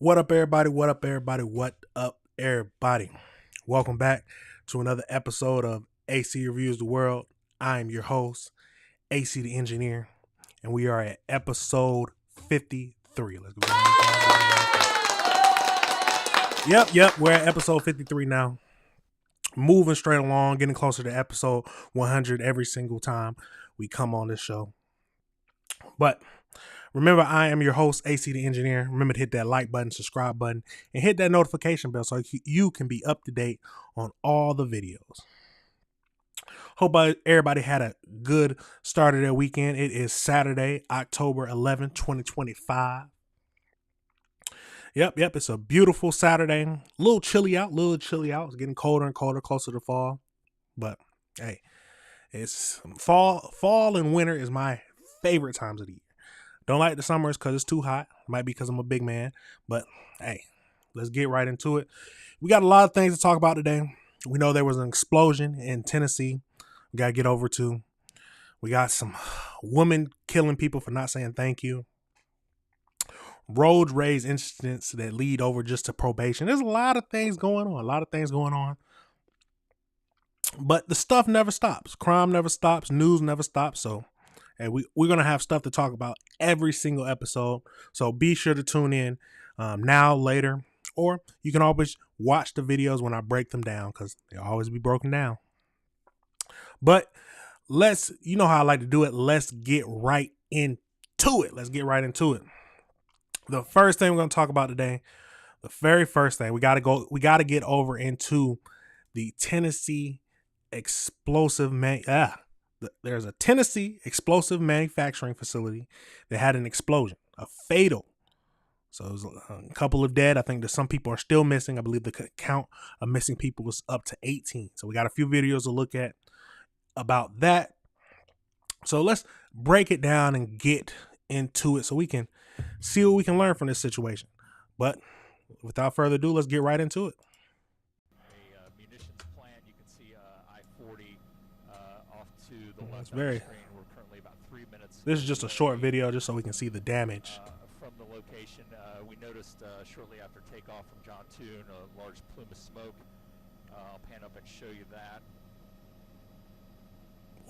What up, everybody? What up, everybody? What up, everybody? Welcome back to another episode of AC Reviews the World. I am your host, AC the Engineer, and we are at episode 53. Let's go. Yep. We're at episode 53 now. Moving straight along, getting closer to episode 100 every single time we come on this show. But remember, I am your host, AC the Engineer. Remember to hit that like button, subscribe button, and hit that notification bell so you can be up to date on all the videos. Hope everybody had a good start of their weekend. It is Saturday, October 11th, 2025. Yep. It's a beautiful Saturday. A little chilly out. It's getting colder and colder, closer to fall. But hey, it's fall and winter is my favorite times of the year. Don't like the summers because it's too hot. Might be because I'm a big man. But hey, let's get right into it. We got a lot of things to talk about today. We know there was an explosion in Tennessee. We got to get over to. We got some women killing people for not saying thank you. Road rage incidents that lead over just to probation. There's a lot of things going on. But the stuff never stops. Crime never stops. News never stops. So and we're going to have stuff to talk about every single episode. So be sure to tune in now, later, or you can always watch the videos when I break them down because they'll always be broken down. But you know how I like to do it. Let's get right into it. The first thing we're going to talk about today, the very first thing, we got to get over into the Tennessee explosive There's a Tennessee explosive manufacturing facility that had an explosion, a fatal. So it was a couple of dead. I think that some people are still missing. I believe the count of missing people was up to 18. So we got a few videos to look at about that. So let's break it down and get into it so we can see what we can learn from this situation. But without further ado, let's get right into it. Munitions plant. You can see I-40 off to the left. It's very. Screen. We're currently about 3 minutes. This is just a short video, just so we can see the damage. From the location, we noticed shortly after takeoff from John Toon a large plume of smoke. I'll pan up and show you that.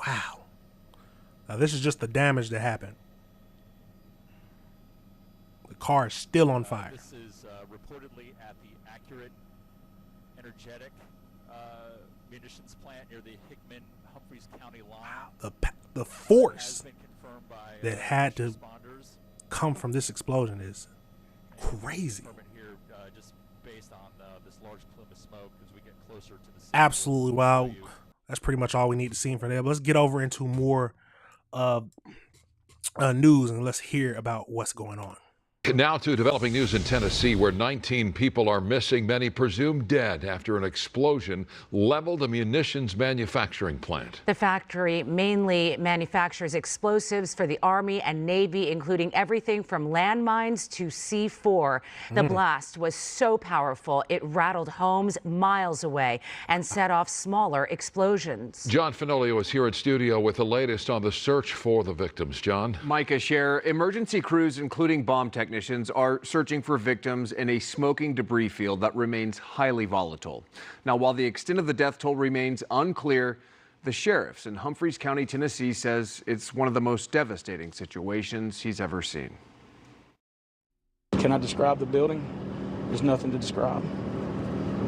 Wow. Now this is just the damage that happened. The car is still on fire. This is reportedly at the Accurate Energetic munitions plant near the Hickman-Humphreys County line. Wow. The force has been confirmed by, that had to responders. come from this explosion is crazy. Here, just based on this large plume of smoke as we get closer to the scene. Absolutely. Wow. That's pretty much all we need to see from there. But let's get over into more news and let's hear about what's going on. Now to developing news in Tennessee, where 19 people are missing, many presumed dead after an explosion leveled a munitions manufacturing plant. The factory mainly manufactures explosives for the Army and Navy, including everything from landmines to C4. The blast was so powerful, it rattled homes miles away and set off smaller explosions. John Fenolio is here at studio with the latest on the search for the victims. John? Micah, Share, emergency crews, including bomb technicians, are searching for victims in a smoking debris field that remains highly volatile. Now, while the extent of the death toll remains unclear, the sheriffs in Humphreys County, Tennessee, says it's one of the most devastating situations he's ever seen. Can I describe the building? There's nothing to describe.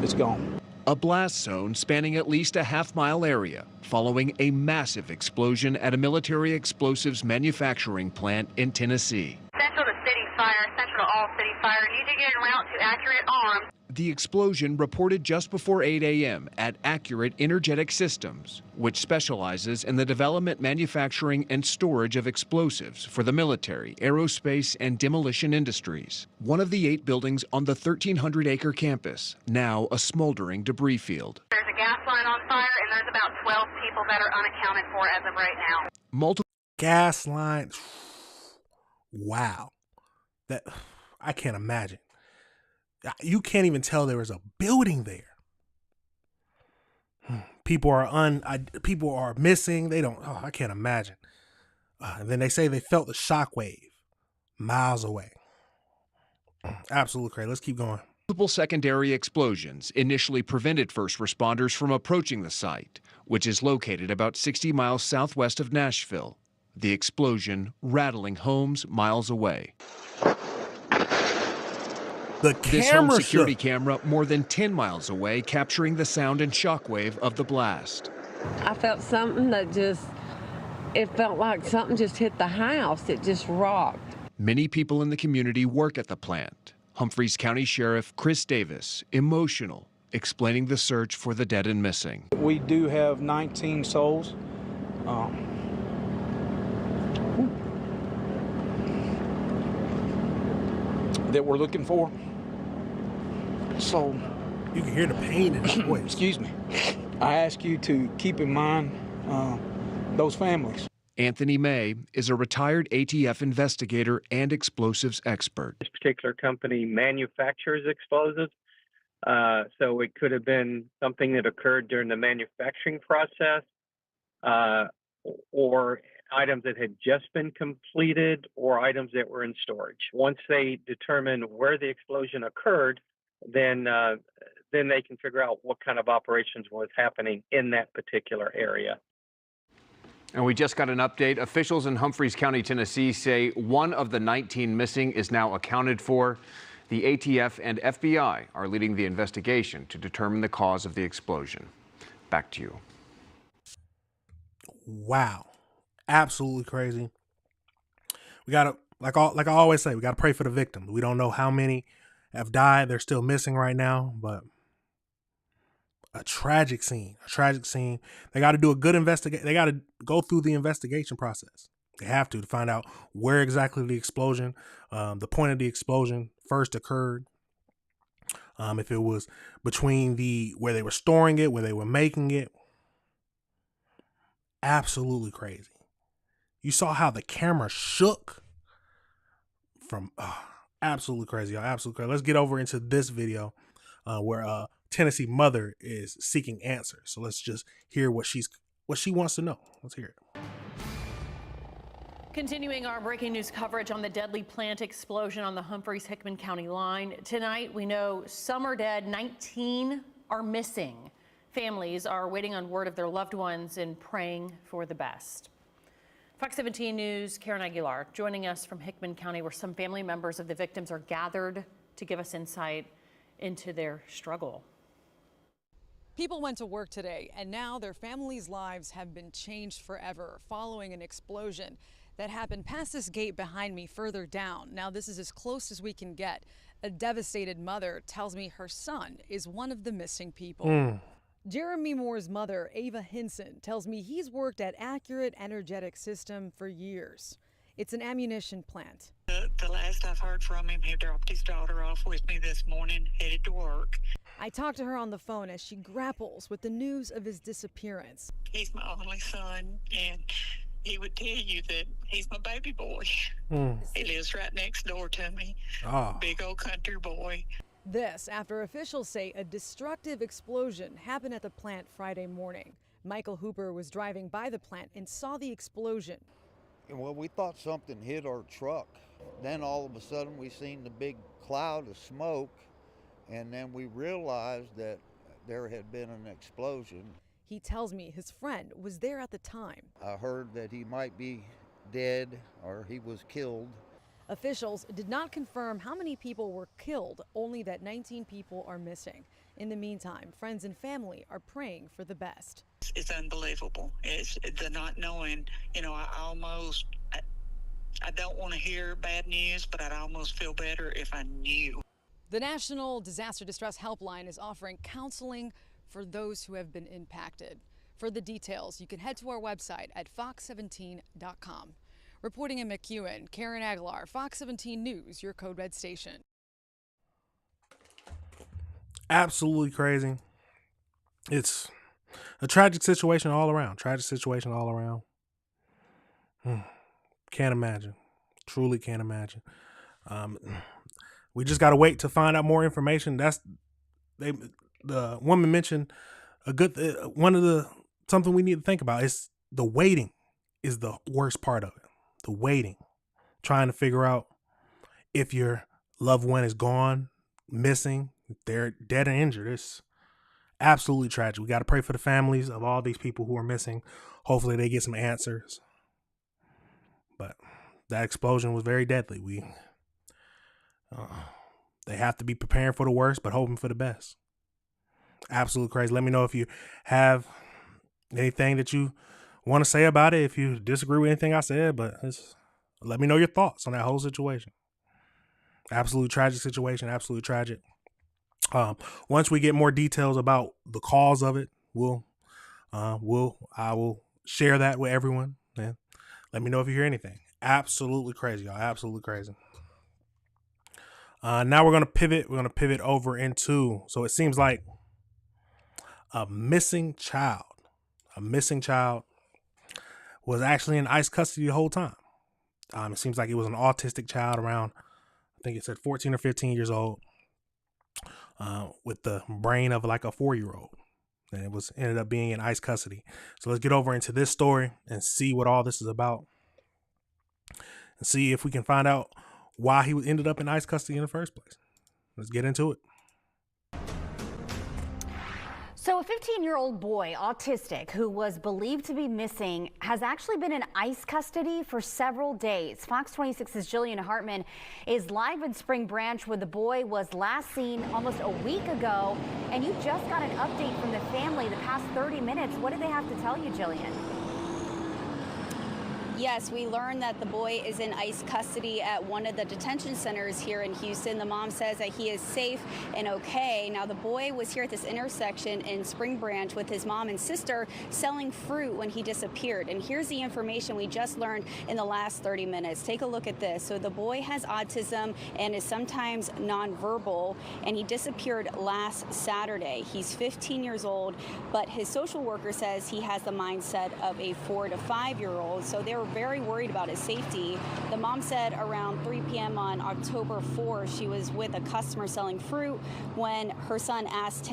It's gone. A blast zone spanning at least a half-mile area following a massive explosion at a military explosives manufacturing plant in Tennessee. Central to city fire, central to all city fire. Need to get en route to Accurate Arms. The explosion reported just before 8 a.m. at Accurate Energetic Systems, which specializes in the development, manufacturing, and storage of explosives for the military, aerospace, and demolition industries. One of the 8 buildings on the 1,300-acre campus, now a smoldering debris field. There's a gas line on fire, and there's about 12 people that are unaccounted for as of right now. Multiple Gas lines. Wow. That I can't imagine. You can't even tell there was a building there. People are missing. They don't. I can't imagine. And then they say they felt the shockwave miles away. Absolutely crazy. Let's keep going. Multiple secondary explosions initially prevented first responders from approaching the site, which is located about 60 miles southwest of Nashville. The explosion rattling homes miles away. This home security camera more than 10 miles away, capturing the sound and shockwave of the blast. I felt something that it felt like something just hit the house. It just rocked. Many people in the community work at the plant. Humphreys County Sheriff Chris Davis, emotional, explaining the search for the dead and missing. We do have 19 souls. That we're looking for. So you can hear the pain in his voice. Excuse me. I ask you to keep in mind those families. Anthony May is a retired ATF investigator and explosives expert. This particular company manufactures explosives, so it could have been something that occurred during the manufacturing process, or items that had just been completed, or items that were in storage. Once they determine where the explosion occurred, then they can figure out what kind of operations was happening in that particular area. And we just got an update. Officials in Humphreys County, Tennessee say one of the 19 missing is now accounted for. The ATF and FBI are leading the investigation to determine the cause of the explosion. Back to you. Wow. Absolutely crazy. We gotta, like I always say, we gotta pray for the victims. We don't know how many have died. They're still missing right now, but a tragic scene. They got to do a good investigation. They got to go through the investigation process. They have to find out where exactly the explosion, the point of the explosion first occurred. If it was between where they were storing it, where they were making it. Absolutely crazy. You saw how the camera shook from, absolutely crazy. Absolutely crazy. Let's get over into this video where Tennessee mother is seeking answers. So let's just hear what she wants to know. Let's hear it. Continuing our breaking news coverage on the deadly plant explosion on the Humphreys-Hickman County line. Tonight, we know some are dead, 19 are missing. Families are waiting on word of their loved ones and praying for the best. Fox 17 News, Karen Aguilar joining us from Hickman County, where some family members of the victims are gathered to give us insight into their struggle. People went to work today, and now their families' lives have been changed forever following an explosion that happened past this gate behind me further down. Now, this is as close as we can get. A devastated mother tells me her son is one of the missing people. Jeremy Moore's mother, Ava Hinson, tells me he's worked at Accurate Energetic System for years. It's an ammunition plant. The last I've heard from him, he dropped his daughter off with me this morning, headed to work. I talked to her on the phone as she grapples with the news of his disappearance. He's my only son, and he would tell you that he's my baby boy. He lives right next door to me. Big old country boy. This after officials say a destructive explosion happened at the plant Friday morning. Michael Hooper was driving by the plant and saw the explosion. Well, we thought something hit our truck. Then all of a sudden we seen the big cloud of smoke, and then we realized that there had been an explosion. He tells me his friend was there at the time. I heard that he might be dead or he was killed. Officials did not confirm how many people were killed, only that 19 people are missing. In the meantime, friends and family are praying for the best. It's unbelievable. It's the not knowing. You know, I don't want to hear bad news, but I'd almost feel better if I knew. The National Disaster Distress Helpline is offering counseling for those who have been impacted. For the details, you can head to our website at fox17.com. Reporting in McEwen, Karen Aguilar, Fox 17 News, your Code Red station. Absolutely crazy. It's a tragic situation all around. Can't imagine. Truly can't imagine. We just got to wait to find out more information. The woman mentioned something we need to think about is the waiting is the worst part of it. The waiting, trying to figure out if your loved one is gone, missing, they're dead and injured. It's absolutely tragic. We got to pray for the families of all these people who are missing. Hopefully they get some answers. But that explosion was very deadly. They have to be preparing for the worst, but hoping for the best. Absolutely crazy. Let me know if you have anything that you want to say about it, if you disagree with anything I said, but let me know your thoughts on that whole situation. Absolutely tragic situation. Absolutely tragic. Once we get more details about the cause of it, I will share that with everyone. And let me know if you hear anything. Absolutely crazy, y'all. Absolutely crazy. Now we're gonna pivot. We're gonna pivot over into. So it seems like a missing child was actually in ICE custody the whole time. It seems like it was an autistic child around, I think it said 14 or 15 years old, with the brain of like a 4-year-old. And it ended up being in ICE custody. So let's get over into this story and see what all this is about. And see if we can find out why he ended up in ICE custody in the first place. Let's get into it. So a 15-year-old boy, autistic, who was believed to be missing, has actually been in ICE custody for several days. Fox 26's Jillian Hartman is live in Spring Branch, where the boy was last seen almost a week ago. And you just got an update from the family the past 30 minutes. What did they have to tell you, Jillian? Yes, we learned that the boy is in ICE custody at one of the detention centers here in Houston. The mom says that he is safe and okay. Now, the boy was here at this intersection in Spring Branch with his mom and sister selling fruit when he disappeared. And here's the information we just learned in the last 30 minutes. Take a look at this. So the boy has autism and is sometimes nonverbal, and he disappeared last Saturday. He's 15 years old, but his social worker says he has the mindset of a 4 to 5-year-old. So they were very worried about his safety. The mom said around 3 p.m. on October 4th, she was with a customer selling fruit when her son asked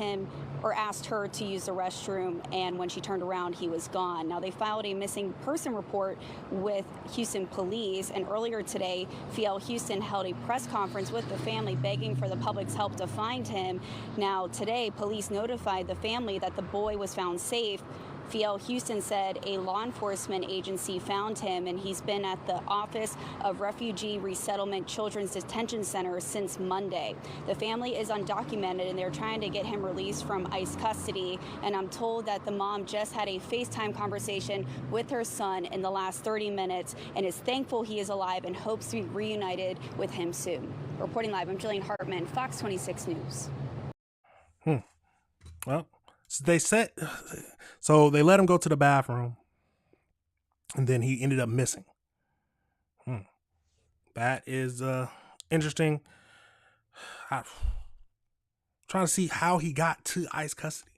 her to use the restroom, and when she turned around, he was gone. Now, they filed a missing person report with Houston police, and earlier today, Fiel Houston held a press conference with the family begging for the public's help to find him. Now, today, police notified the family that the boy was found safe. Fiel Houston said a law enforcement agency found him, and he's been at the Office of Refugee Resettlement Children's Detention Center since Monday. The family is undocumented, and they're trying to get him released from ICE custody. And I'm told that the mom just had a FaceTime conversation with her son in the last 30 minutes and is thankful he is alive and hopes to be reunited with him soon. Reporting live, I'm Jillian Hartman, Fox 26 News. Well, so they let him go to the bathroom, and then he ended up missing. That is interesting. I'm trying to see how he got to ICE custody.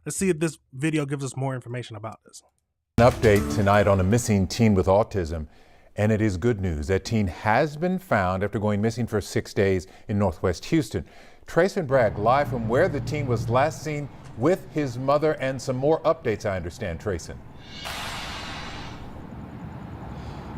Let's see if this video gives us more information about this. An update tonight on a missing teen with autism, and it is good news. That teen has been found after going missing for 6 days in Northwest Houston. Trace and Bragg live from where the teen was last seen with his mother, and some more updates, I understand, Trayson.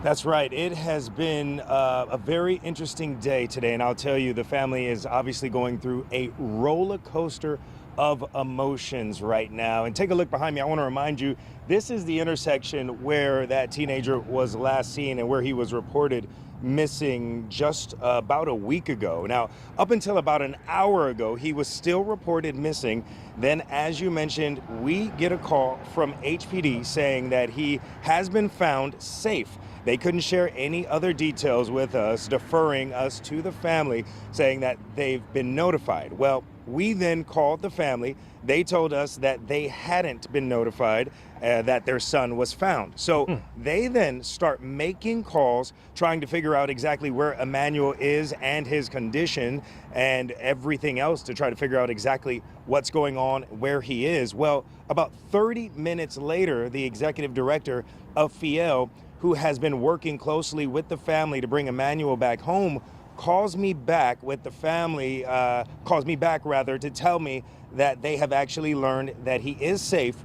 That's right. It has been a very interesting day today, and I'll tell you, the family is obviously going through a roller coaster of emotions right now. And take a look behind me. I want to remind you, this is the intersection where that teenager was last seen and where he was reported missing just about a week ago. Now, up until about an hour ago, he was still reported missing. Then, as you mentioned, we get a call from HPD saying that he has been found safe. They couldn't share any other details with us, deferring us to the family, saying that they've been notified. Well, we then called the family. They told us that they hadn't been notified that their son was found. So they then start making calls, trying to figure out exactly where Emmanuel is and his condition and everything else to try to figure out exactly what's going on, where he is. Well, about 30 minutes later, the executive director of Fiel, who has been working closely with the family to bring Emmanuel back home, calls me back with the family, to tell me that they have actually learned that he is safe,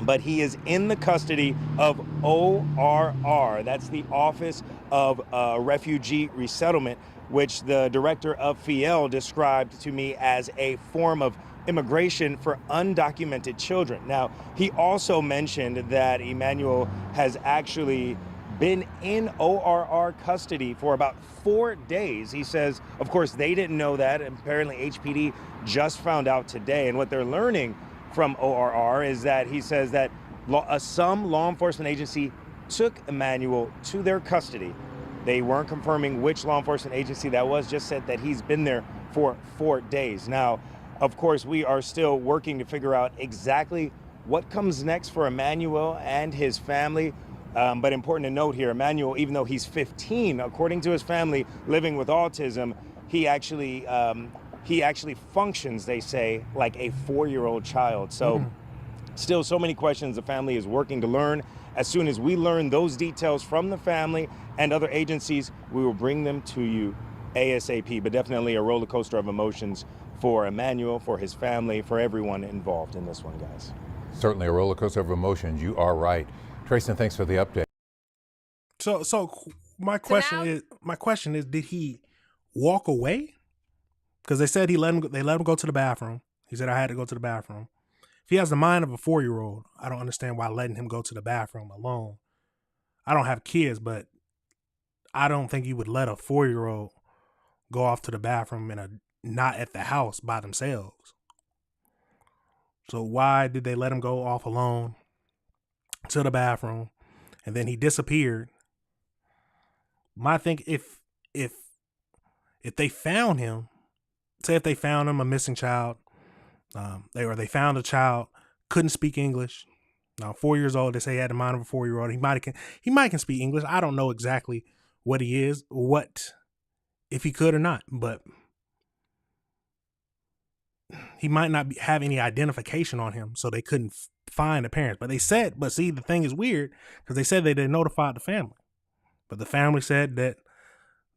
but he is in the custody of ORR. That's the Office of Refugee Resettlement, which the director of FIEL described to me as a form of immigration for undocumented children. Now, he also mentioned that Emmanuel has actually been in ORR custody for about 4 days. He says, of course, they didn't know that. Apparently, HPD just found out today. And what they're learning from ORR is that he says that some law enforcement agency took Emmanuel to their custody. They weren't confirming which law enforcement agency that was, just said that he's been there for 4 days. Now, of course, we are still working to figure out exactly what comes next for Emmanuel and his family. But important to note here, Emmanuel, even though he's 15, according to his family living with autism, he actually functions, they say, like a 4-year-old child. So still so many questions the family is working to learn. As soon as we learn those details from the family and other agencies, we will bring them to you ASAP. But definitely a roller coaster of emotions for Emmanuel, for his family, for everyone involved in this one, guys. Certainly a roller coaster of emotions. You are right. Trayson, thanks for the update. So my question is, did he walk away? Because they said they let him go to the bathroom. He said, I had to go to the bathroom. If he has the mind of a 4-year-old, I don't understand why letting him go to the bathroom alone. I don't have kids, but I don't think you would let a 4-year-old go off to the bathroom not at the house by themselves. So why did they let him go off alone to the bathroom, and then he disappeared? My thing, if they found him, say if they found him a missing child, they found a child, couldn't speak English. Now 4 years old, they say he had the mind of a 4-year-old. He might can speak English. I don't know exactly what he is, if he could or not, but he might not have any identification on him, so they couldn't find the parents. But see, the thing is weird because they said they notified the family, but the family said that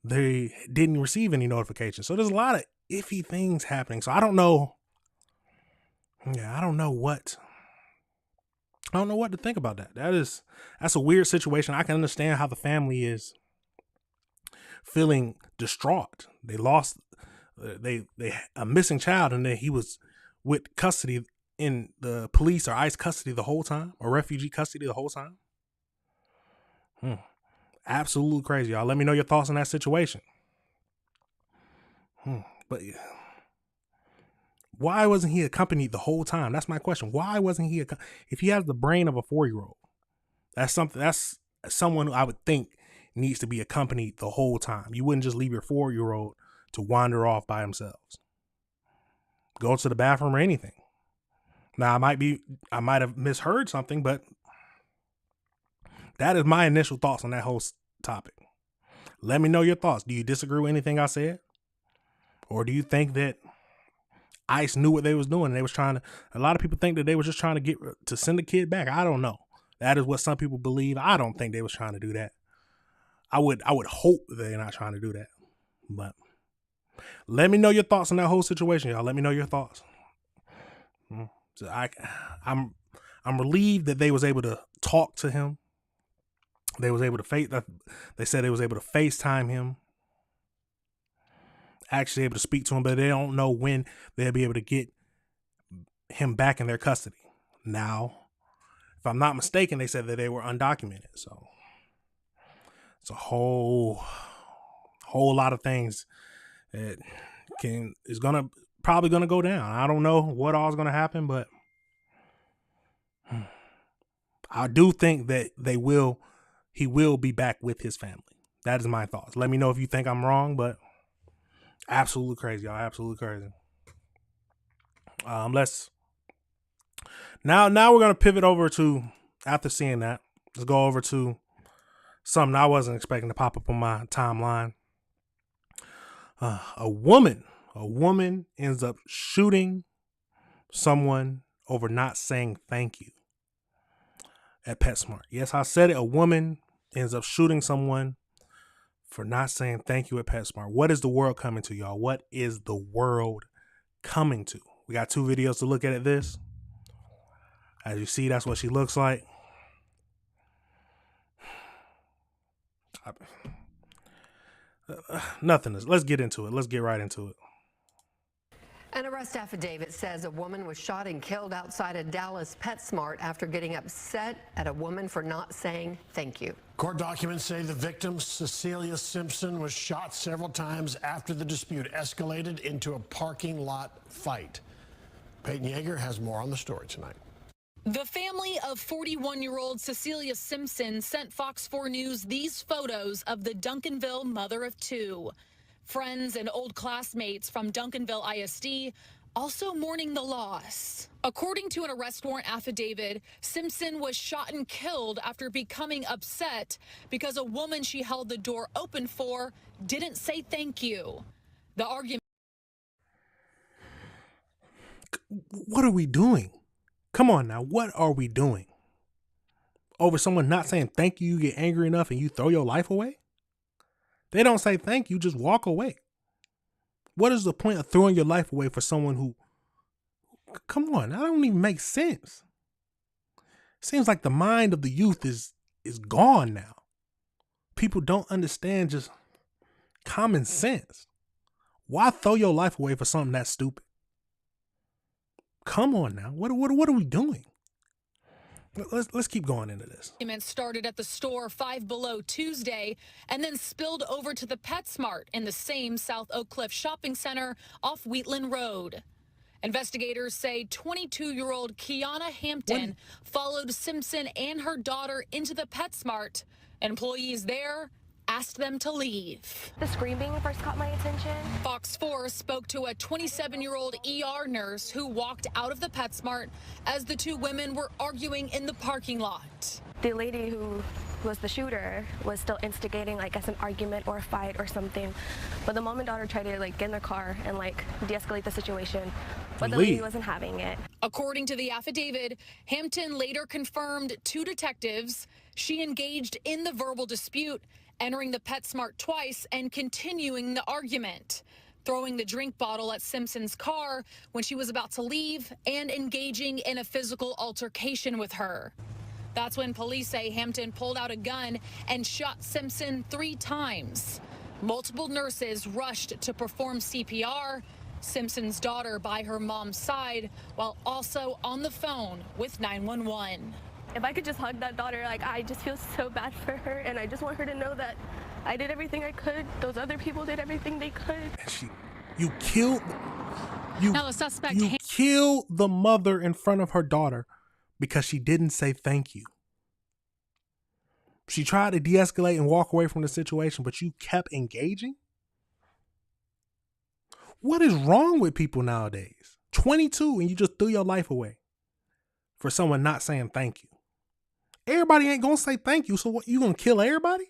they didn't receive any notification. So there's a lot of iffy things happening. So I don't know. Yeah, I don't know what to think about that. That's a weird situation. I can understand how the family is feeling distraught. They lost a missing child, and then he was with custody in the police or ICE custody the whole time, or refugee custody the whole time. Absolutely crazy, y'all. Let me know your thoughts on that situation. But why wasn't he accompanied the whole time? That's my question. Why wasn't he if he has the brain of a 4-year-old? That's someone who I would think needs to be accompanied the whole time. You wouldn't just leave your 4-year-old to wander off by themselves, go to the bathroom or anything. Now, I might have misheard something, but that is my initial thoughts on that whole topic. Let me know your thoughts. Do you disagree with anything I said? Or do you think that ICE knew what they was doing? They was a lot of people think that they were just trying to send the kid back. I don't know. That is what some people believe. I don't think they was trying to do that. I would hope they're not trying to do that. But let me know your thoughts on that whole situation, y'all. Let me know your thoughts. So I'm relieved that they was able to talk to him. They was able to they said they was able to FaceTime him. Actually able to speak to him, but they don't know when they'll be able to get him back in their custody. Now, if I'm not mistaken, they said that they were undocumented. So it's a whole lot of things that is probably gonna go down. I don't know what all is gonna happen, but I do think that he will be back with his family. That is my thoughts. Let me know if you think I'm wrong, but absolutely crazy, y'all. Absolutely crazy. Now we're gonna pivot over to, after seeing that, let's go over to something I wasn't expecting to pop up on my timeline. A woman ends up shooting someone over not saying thank you at PetSmart. Yes, I said it. A woman ends up shooting someone for not saying thank you at PetSmart. What is the world coming to, y'all? What is the world coming to? We got 2 videos to look at this. As you see, that's what she looks like. Nothing. Let's get into it. Let's get right into it. An arrest affidavit says a woman was shot and killed outside a Dallas PetSmart after getting upset at a woman for not saying thank you. Court documents say the victim, Cecilia Simpson, was shot several times after the dispute escalated into a parking lot fight. Peyton Yeager has more on the story tonight. The family of 41-year-old Cecilia Simpson sent Fox 4 News these photos of the Duncanville mother of two. Friends and old classmates from Duncanville ISD also mourning the loss. According to an arrest warrant affidavit, Simpson was shot and killed after becoming upset because a woman she held the door open for didn't say thank you. The argument. What are we doing? Come on now, what are we doing? Over someone not saying thank you, you get angry enough and you throw your life away? They don't say thank you, just walk away. What is the point of throwing your life away for someone who, come on, that don't even make sense. Seems like the mind of the youth is gone now. People don't understand just common sense. Why throw your life away for something that stupid? Come on now, what are we doing? Let's keep going into this. Argument started at the store 5 Below Tuesday and then spilled over to the PetSmart in the same South Oak Cliff shopping center off Wheatland Road. Investigators say 22-year-old Kiana Hampton followed Simpson and her daughter into the PetSmart. Employees there asked them to leave. The screaming first caught my attention. Fox 4 spoke to a 27-year-old ER nurse who walked out of the PetSmart as the two women were arguing in the parking lot. The lady who was the shooter was still instigating, I guess, an argument or a fight or something. But the mom and daughter tried to get in their car and de-escalate the situation. But the lady wasn't having it. According to the affidavit, Hampton later confirmed to detectives she engaged in the verbal dispute, entering the PetSmart twice and continuing the argument, throwing the drink bottle at Simpson's car when she was about to leave and engaging in a physical altercation with her. That's when police say Hampton pulled out a gun and shot Simpson 3 times. Multiple nurses rushed to perform CPR, Simpson's daughter by her mom's side, while also on the phone with 911. If I could just hug that daughter, I just feel so bad for her, and I just want her to know that I did everything I could. Those other people did everything they could. You killed the mother in front of her daughter because she didn't say thank you. She tried to de-escalate and walk away from the situation, but you kept engaging? What is wrong with people nowadays? 22 and you just threw your life away for someone not saying thank you. Everybody ain't gonna say thank you, so what, you gonna kill everybody?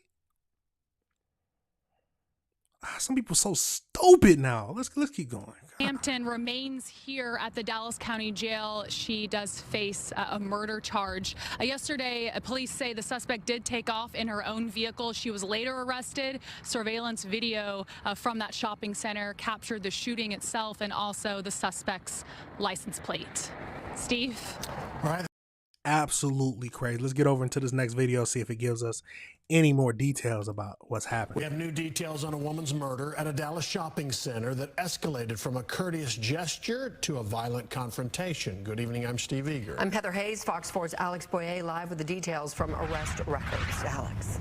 Some people so stupid now. Let's keep going. Hampton remains here at the Dallas County Jail. She does face a murder charge. Yesterday, police say the suspect did take off in her own vehicle. She was later arrested. Surveillance video from that shopping center captured the shooting itself and also the suspect's license plate. Steve? All right. Absolutely crazy. Let's get over into this next video, see if it gives us any more details about what's happening. We have new details on a woman's murder at a Dallas shopping center that escalated from a courteous gesture to a violent confrontation. Good evening, I'm Steve Eager. I'm Heather Hayes, Fox 4's Alex Boyer, live with the details from arrest records. Alex.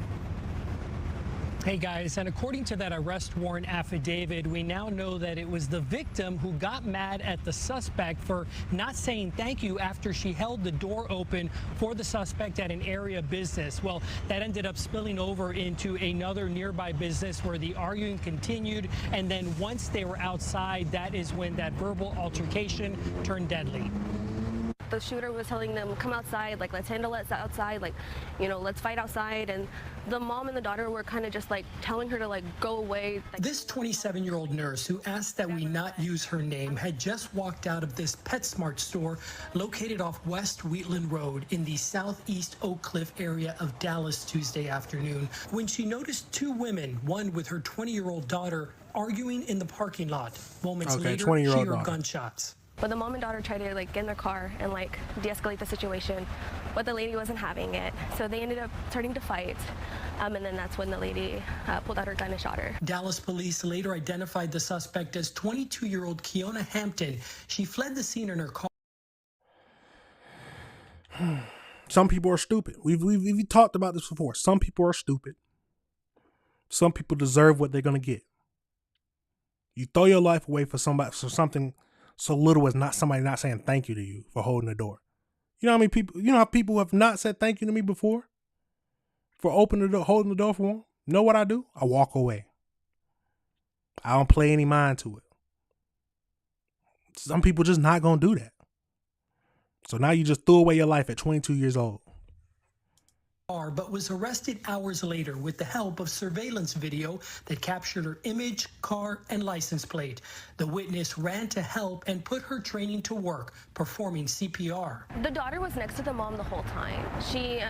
Hey guys, and according to that arrest warrant affidavit, we now know that it was the victim who got mad at the suspect for not saying thank you after she held the door open for the suspect at an area business. Well, that ended up spilling over into another nearby business where the arguing continued, and then once they were outside, that is when that verbal altercation turned deadly. The shooter was telling them, come outside, let's handle it outside, let's fight outside. And the mom and the daughter were kind of just telling her to go away. This 27-year-old nurse who asked that we not use her name had just walked out of this PetSmart store located off West Wheatland Road in the southeast Oak Cliff area of Dallas Tuesday afternoon when she noticed 2 women, one with her 20-year-old daughter, arguing in the parking lot. Moments later, she heard gunshots. But the mom and daughter tried to get in their car and de-escalate the situation, but the lady wasn't having it. So they ended up starting to fight. And then that's when the lady pulled out her gun and shot her. Dallas police later identified the suspect as 22-year-old Kiona Hampton. She fled the scene in her car. Some people are stupid. We've talked about this before. Some people are stupid. Some people deserve what they're gonna get. You throw your life away for something so little as not somebody not saying thank you to you for holding the door. You know how many people? You know how people have not said thank you to me before for opening the door, holding the door for them. You know what I do? I walk away. I don't play any mind to it. Some people just not gonna do that. So now you just threw away your life at 22 years old. But was arrested hours later with the help of surveillance video that captured her image, car, and license plate. The witness ran to help and put her training to work, performing CPR. The daughter was next to the mom the whole time. She,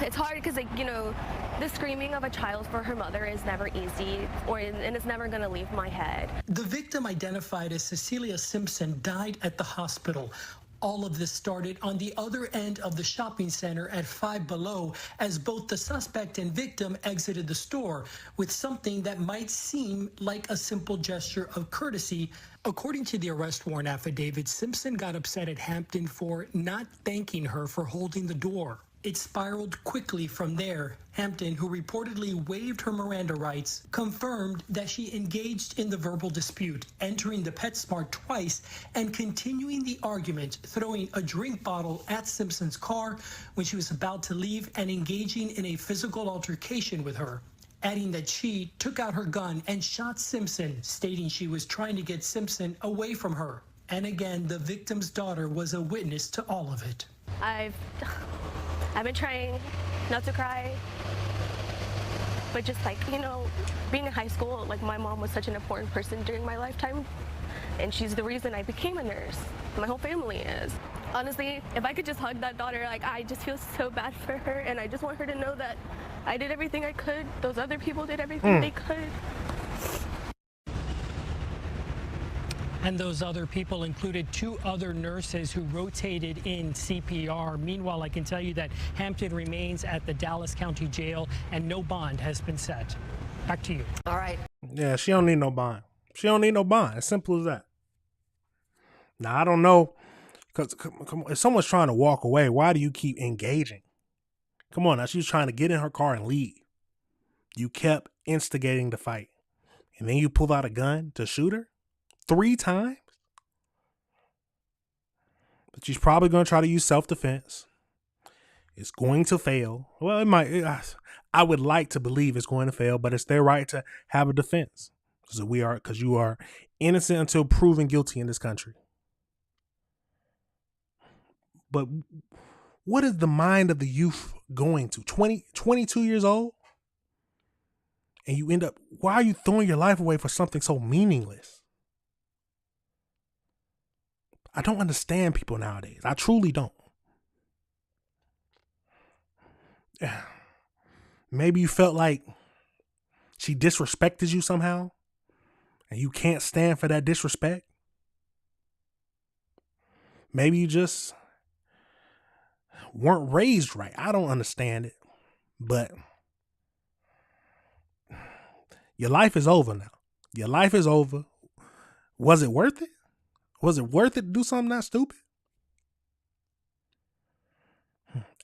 it's hard because, the screaming of a child for her mother is never easy, and it's never going to leave my head. The victim, identified as Cecilia Simpson, died at the hospital. All of this started on the other end of the shopping center at Five Below as both the suspect and victim exited the store with something that might seem like a simple gesture of courtesy. According to the arrest warrant affidavit, Simpson got upset at Hampton for not thanking her for holding the door. It spiraled quickly from there. Hampton, who reportedly waived her Miranda rights, confirmed that she engaged in the verbal dispute, entering the PetSmart twice and continuing the argument, throwing a drink bottle at Simpson's car when she was about to leave and engaging in a physical altercation with her, adding that she took out her gun and shot Simpson, stating she was trying to get Simpson away from her. And again, the victim's daughter was a witness to all of it. I've been trying not to cry, but just being in high school, my mom was such an important person during my lifetime, and she's the reason I became a nurse. My whole family is. Honestly, if I could just hug that daughter, I just feel so bad for her, and I just want her to know that I did everything I could. Those other people did everything they could. And those other people included 2 other nurses who rotated in CPR. Meanwhile, I can tell you that Hampton remains at the Dallas County Jail and no bond has been set. Back to you. All right. Yeah, she don't need no bond. She don't need no bond. As simple as that. Now, I don't know, because if someone's trying to walk away, why do you keep engaging? Come on, now she's trying to get in her car and leave. You kept instigating the fight. And then you pull out a gun to shoot her? 3 times? But she's probably going to try to use self-defense. It's going to fail. Well, it might. I would like to believe it's going to fail, but it's their right to have a defense. Because you are innocent until proven guilty in this country. But what is the mind of the youth going to? 22 years old? And you end up, why are you throwing your life away for something so meaningless? I don't understand people nowadays. I truly don't. Maybe you felt like she disrespected you somehow and you can't stand for that disrespect. Maybe you just weren't raised right. I don't understand it. But your life is over now. Your life is over. Was it worth it? Was it worth it to do something that stupid?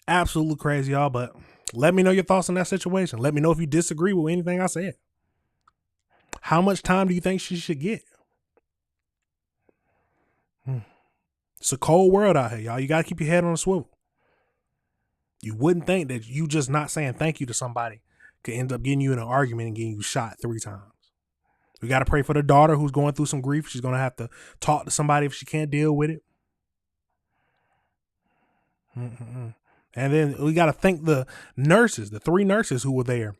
Absolutely crazy, y'all. But let me know your thoughts on that situation. Let me know if you disagree with anything I said. How much time do you think she should get? It's a cold world out here, y'all. You got to keep your head on a swivel. You wouldn't think that you just not saying thank you to somebody could end up getting you in an argument and getting you shot 3 times. We got to pray for the daughter who's going through some grief. She's going to have to talk to somebody if she can't deal with it. And then we got to thank the nurses, the 3 nurses who were there,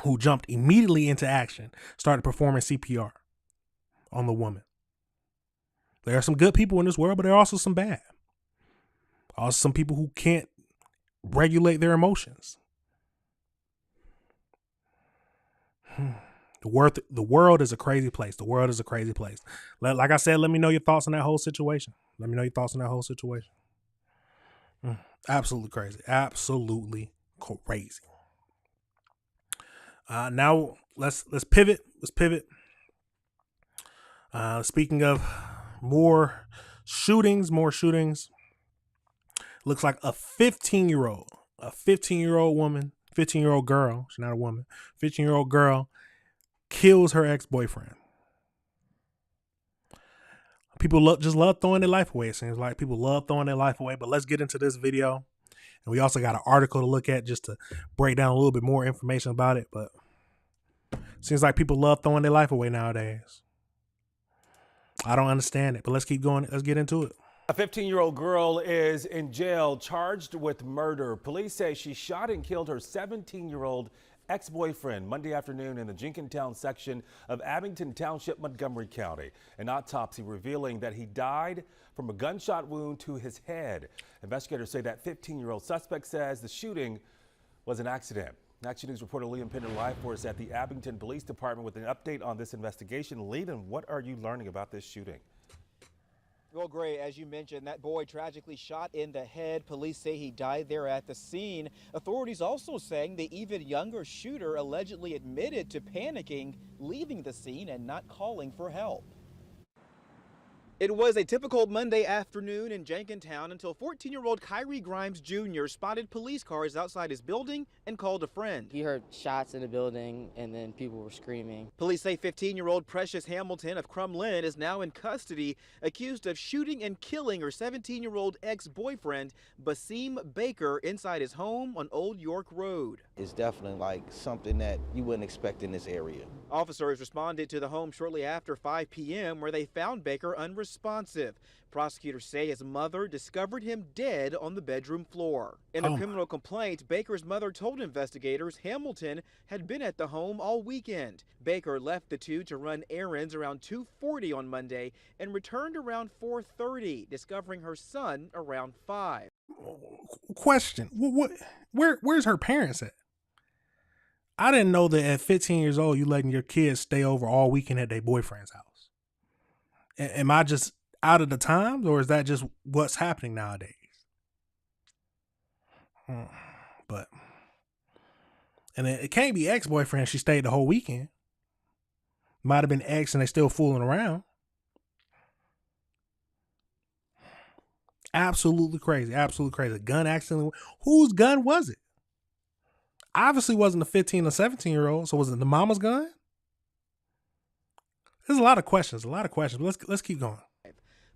who jumped immediately into action, started performing CPR on the woman. There are some good people in this world, but there are also some bad. Also some people who can't regulate their emotions. The world is a crazy place. The world is a crazy place. Like I said, let me know your thoughts on that whole situation. Let me know your thoughts on that whole situation. Absolutely crazy. Absolutely Crazy. Now let's pivot. Let's pivot. Speaking of more shootings. Looks like a 15-year-old woman, 15-year-old girl. She's not a woman. 15-year-old girl kills her ex-boyfriend. People just love throwing their life away. It seems like people love throwing their life away. But let's get into this video. And we also got an article to look at just to break down a little bit more information about it. But it seems like people love throwing their life away nowadays. I don't understand it, but let's keep going. Let's get into it. A 15-year-old girl is in jail charged with murder. Police say she shot and killed her 17-year-old ex-boyfriend Monday afternoon in the Jenkintown section of Abington Township, Montgomery County. An autopsy revealing that he died from a gunshot wound to his head. Investigators say that 15-year-old suspect says the shooting was an accident. Action News reporter Leland Pinder live for us at the Abington Police Department with an update on this investigation. Leland, what are you learning about this shooting? Well, Gray, as you mentioned, that boy tragically shot in the head. Police say he died there at the scene. Authorities also saying the even younger shooter allegedly admitted to panicking, leaving the scene and not calling for help. It was a typical Monday afternoon in Jenkintown until 14-year-old Kyrie Grimes Jr. spotted police cars outside his building and called a friend. He heard shots in the building and then people were screaming. Police say 15-year-old Precious Hamilton of Crumlin is now in custody, accused of shooting and killing her 17-year-old ex-boyfriend, Basim Baker, inside his home on Old York Road. It's definitely like something that you wouldn't expect in this area. Officers responded to the home shortly after 5 p.m. where they found Baker unresponsive. Prosecutors say his mother discovered him dead on the bedroom floor. In a criminal complaint, Baker's mother told investigators Hamilton had been at the home all weekend. Baker left the two to run errands around 2:40 on Monday and returned around 4:30, discovering her son around 5. Question: Where's her parents at? I didn't know that at 15 years old, you letting your kids stay over all weekend at their boyfriend's house. Am I just out of the times, or is that just what's happening nowadays? But, and it can't be ex-boyfriend. She stayed the whole weekend. Might have been ex and they still fooling around. Absolutely crazy. Absolutely crazy. Gun accident. Whose gun was it? Obviously wasn't a 15 or 17-year-old. So was it the mama's gun? There's a lot of questions. Let's keep going.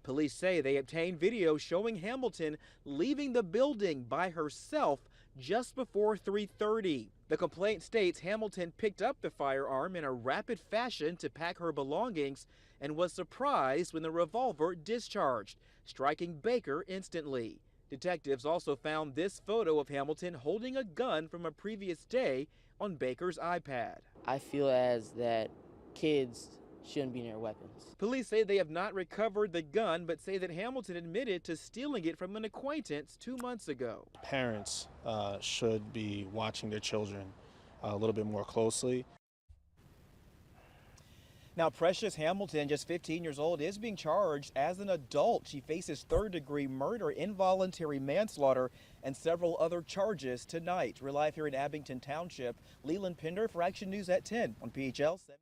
Police say they obtained video showing Hamilton leaving the building by herself just before 3:30. The complaint states Hamilton picked up the firearm in a rapid fashion to pack her belongings and was surprised when the revolver discharged, striking Baker instantly. Detectives also found this photo of Hamilton holding a gun from a previous day on Baker's iPad. I feel as that kids shouldn't be near weapons. Police say they have not recovered the gun, but say that Hamilton admitted to stealing it from an acquaintance 2 months ago. Parents should be watching their children a little bit more closely. Now, Precious Hamilton, just 15 years old, is being charged as an adult. She faces third-degree murder, involuntary manslaughter, and several other charges tonight. We're live here in Abington Township. Leland Pinder for Action News at 10 on PHL 7.